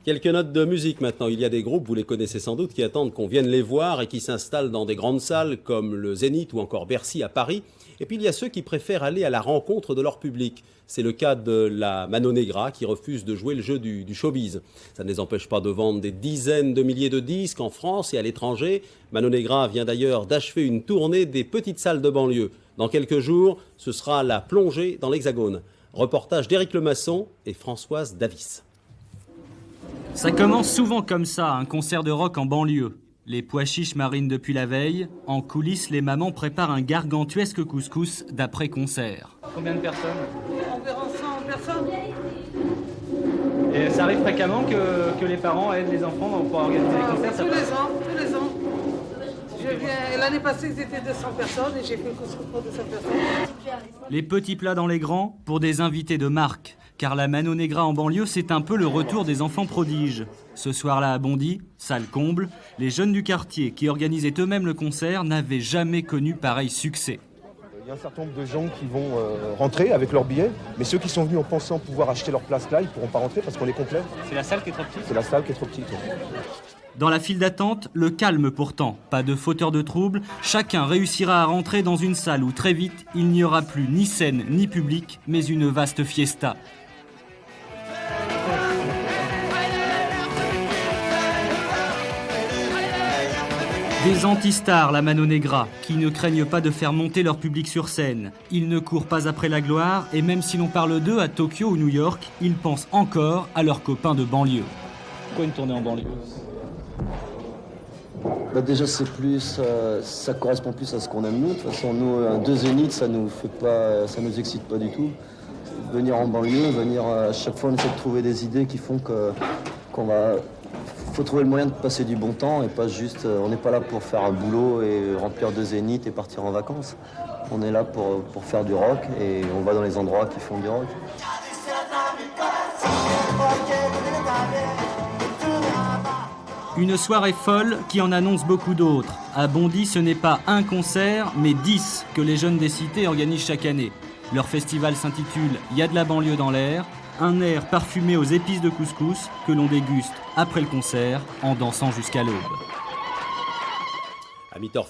Quelques notes de musique maintenant. Il y a des groupes, vous les connaissez sans doute, qui attendent qu'on vienne les voir et qui s'installent dans des grandes salles comme le Zénith ou encore Bercy à Paris. Et puis il y a ceux qui préfèrent aller à la rencontre de leur public. C'est le cas de la Mano Negra qui refuse de jouer le jeu du showbiz. Ça ne les empêche pas de vendre des dizaines de milliers de disques en France et à l'étranger. Mano Negra vient d'ailleurs d'achever une tournée des petites salles de banlieue. Dans quelques jours, ce sera la plongée dans l'Hexagone. Reportage d'Éric Lemasson et Françoise Davis. Ça commence souvent comme ça, un concert de rock en banlieue. Les pois chiches marinent depuis la veille. En coulisses, les mamans préparent un gargantuesque couscous d'après-concert. Combien de personnes? Environ 100 personnes. Et ça arrive fréquemment que les parents aident les enfants pour organiser les concerts? Tous les ans. L'année passée, ils étaient 200 personnes et j'ai fait le couscous pour 200 personnes. Les petits plats dans les grands pour des invités de marque. Car la Mano Negra en banlieue, c'est un peu le retour des enfants prodiges. Ce soir-là à Bondy, salle comble, les jeunes du quartier qui organisaient eux-mêmes le concert n'avaient jamais connu pareil succès. Il y a un certain nombre de gens qui vont rentrer avec leurs billets, mais ceux qui sont venus en pensant pouvoir acheter leur place là, ils ne pourront pas rentrer parce qu'on est complet. C'est la salle qui est trop petite? C'est la salle qui est trop petite. Dans la file d'attente, le calme pourtant, pas de fauteurs de troubles, chacun réussira à rentrer dans une salle où très vite, il n'y aura plus ni scène ni public, mais une vaste fiesta. Des anti-stars, la Mano Negra, qui ne craignent pas de faire monter leur public sur scène. Ils ne courent pas après la gloire, et même si l'on parle d'eux à Tokyo ou New York, ils pensent encore à leurs copains de banlieue. Pourquoi une tournée en banlieue? Déjà, c'est plus, ça correspond plus à ce qu'on aime nous. De toute façon, nous, deux Zénith, ça nous excite pas du tout. Venir en banlieue, à chaque fois, on essaie de trouver des idées qui font faut trouver le moyen de passer du bon temps et pas juste, on n'est pas là pour faire un boulot et remplir deux Zénith et partir en vacances. On est là pour faire du rock et on va dans les endroits qui font du rock. Une soirée folle qui en annonce beaucoup d'autres. À Bondy, ce n'est pas un concert, mais 10 que les jeunes des cités organisent chaque année. Leur festival s'intitule « Y a de la banlieue dans l'air », un air parfumé aux épices de couscous que l'on déguste après le concert en dansant jusqu'à l'aube.